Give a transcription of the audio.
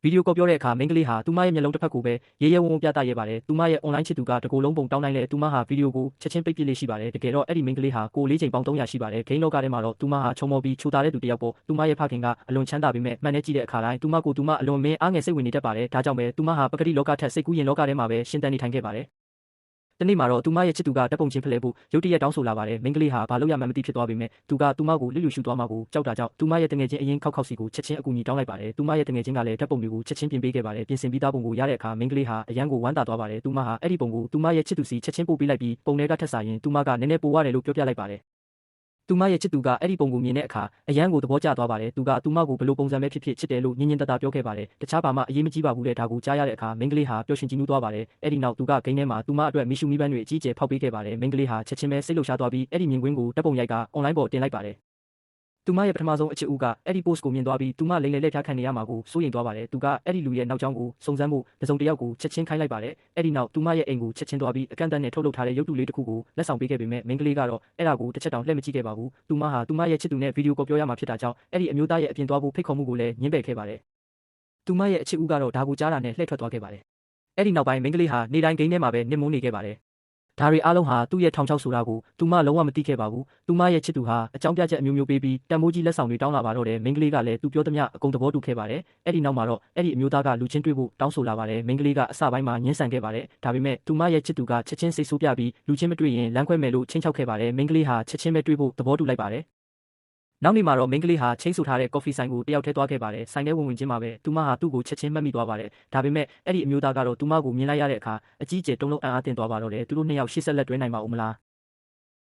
ဗီဒီယိုကော်ပြောတဲ့အခါမိန်းကလေးဟာသူမရဲ့မျက်လုံးတစ်ဖက်ကိုပဲရဲရဲဝံ့ဝံ့ပြသရဲပါတယ်သူမရဲ့ online ချစ်သူကတကိုယ်လုံးပုံတောင်းနိုင်လေသူမဟာဗီဒီယိုကိုချက်ချင်းပိတ်ပစ်လေးရှိပါတယ်တကယ်တော့အဲ့ဒီမိန်းကလေးဟာကိုလေးချိန်ပေါင်း300ရှိပါတယ်ဂိမ်းလောကထဲမှာတော့သူမဟာချုံမော်ပြီးချိုတာတဲ့သူတစ်ယောက်ပေါ့သူမရဲ့ဖခင်ကအလွန်ချမ်းသာပေမဲ့မှန်နဲ့ကြည့်တဲ့အခါတိုင်းသူမအလွန်မင်းအားငယ်စိတ်ဝင်နေတတ်ပါတယ်ဒါကြောင့်ပဲသူမဟာပကတိလောကထက်စိတ်ကူးရင်လောကထဲမှာပဲရှင်သန်နေထိုင်ခဲ့ပါတယ်တနေ့မှာတော့သူမရဲ့ချစ်သူကတပ်ပုံချင်းဖလှယ်ဖို့ရုတ်တရက်တောင်းဆိုလာပါတယ်မိန်းကလေးဟာဘာလို့ရမှန်းမသိဖြစ်သွားပေမဲ့သူမကိုလစ်လျူရှုသွားမှာကိုကြောက်တာကြောင့်သူမရဲ့တငယ်ချင်းအရင်ခောက်စီကိုချက်ချင်းအကူအညီတောင်းလိုက်ပါတယ်သူမရဲ့တငယ်ချင်းကလည်းတပ်ပုံတွေကိုချက်ချင်းပြင်ပေးခဲ့ပါတယ်ပြင်ဆင်ပြီးသားပုံကိုရတဲ့အခါမိန်းကလေးဟာအရန်ကိုဝမ်းသာသွားပါတယ်သူမဟာအဲ့ဒီပုံကိုသူမရဲ့ချစ်သူစီချက်ချင်းပို့ပေးလိုက်ပြီးပုံတွေကထက်စာရင်သူမကနည်းနည်းပိုရတယ်လို့ပြောပြလိုက်ပါတယ်သူမရဲ့ချစ်သူကအဲ့ဒီပုံကိုမြင်တဲ့အခါအရန်ကိုသဘောကျသွားပါတယ်သူမကိုဘလို့ပုံစံပဲဖြစ်ဖြစ်ချစ်တယ်လို့ညင်ညင်တတပြောခဲ့ပါတယ်တခြားဘာမှအရေးမကြီးပါဘူးတဲ့ဒါကိုကြားရတဲ့အခါမိန်းကလေးဟာပျော်ရွှင်ကြည်နူးသွားပါတယ်အဲ့ဒီနောက်သူကဂိမ်းထဲမှာသူမအတွက်မီရှူမီပန်းတွေအကြီးကျယ်ဖောက်ပေးခဲ့ပါတယ်မိန်းကလေးဟာချက်ချင်းပဲစိတ်လှုပ်ရှားသွားပြီးအဲ့ဒီမြင်ကွင်းကိုတပ်ပုံရိုက်က online ပေါ်တင်လိုက်ပါတယ်သူမရဲ့ပထမဆုံးအချစ်ဦးကအဲ့ဒီ post ကိုမြင်သွားပြီးသူမလိမ့်လေလက်ဖြားခံနေရမှာကိုစိုးရိမ်သွားပါတယ်သူကအဲ့ဒီလူရဲ့နောက်ကျောင်းကိုစုံစမ်းဖို့တစုံတစ်ယောက်ကိုချက်ချင်းခိုင်းလိုက်ပါတယ်အဲ့ဒီနောက်သူမရဲ့အိမ်ကိုချက်ချင်းသွားပြီးအကန့်အသတ်နဲ့ထုတ်လုပ်ထားတဲ့ရုပ်တုလေးတစ်ခုကိုလက်ဆောင်ပေးခဲ့ပေမဲ့မိန်းကလေးကတော့အဲ့ဒါကိုတစ်ချက်တောင်လှည့်မကြည့်ခဲ့ပါဘူးသူမဟာသူမရဲ့ချစ်သူနဲ့ဗီဒီယိုကော်ပြောရမှာဖြစ်တာကြောင့်အဲ့ဒီအမျိုးသားရဲ့အပြင်သွားဖို့ဖိတ်ခေါ်မှုကိုလည်းညှင်းပယ်ခဲ့ပါတယ်သူမရဲ့အချစ်ဦးကတော့ဒါကိုကြားတာနဲ့လှည့်ထွက်သွားခဲ့ပါတယ်အဲ့ဒီနောက်ပိုင်းမိန်းကလေးဟာနေတိုင်းဂိမ်းထဲမှာပဲနစ်မုန်းနေခဲ့ပါတယ်ဒါတွေအားလုံးဟာသူ့ရဲ့ထောင်ချောက်ဆိုတာကိုသူမလုံးဝမသိခဲ့ပါဘူးသူမရဲ့ချစ်သူဟာအကြောင်းပြချက်အမျိုးမျိုးပေးပြီးတန်မိုးကြီးလက်ဆောင်တွေတောင်းလာပါတော့တယ်မိန်းကလေးကလည်းသူပြောသမျှအကုန်သဘောတူခဲ့ပါတယ်အဲ့ဒီနောက်မှာတော့အဲ့ဒီအမျိုးသားကလူချင်းတွေ့ဖို့တောင်းဆိုလာပါတယ်မိန်းကလေးကအစပိုင်းမှာညှင်းဆန်ခဲ့ပါတယ်ဒါပေမဲ့သူမရဲ့ချစ်သူကချက်ချင်းစိတ်ဆိုးပြပြီးလူချင်းမတွေ့ရင်လမ်းခွဲမယ်လို့ချင်းချောက်ခဲ့ပါတယ်မိန်းကလေးဟာချက်ချင်းပဲတွေ့ဖို့သဘောတူလိုက်ပါတယ်နောက်နေ့မှာတော့မိန်းကလေးဟာချင်းဆူထားတဲ့ကော်ဖီဆိုင်ကိုတယောက်တည်းသွားခဲ့ပါတယ်ဆိုင်ထဲဝင်ချင်းမှာပဲသူမဟာသူ့ကိုချက်ချင်းမှတ်မိသွားပါတယ်ဒါပေမဲ့အဲ့ဒီအမျိုးသားကတော့သူမကိုမြင်လိုက်ရတဲ့အခါအကြီးကျယ်တုံးလုံးအံ့အားသင့်သွားပါတော့တယ်သူတို့နှစ်ယောက်ရှေ့ဆက်လက်တွဲနိုင်ပါဦးမလား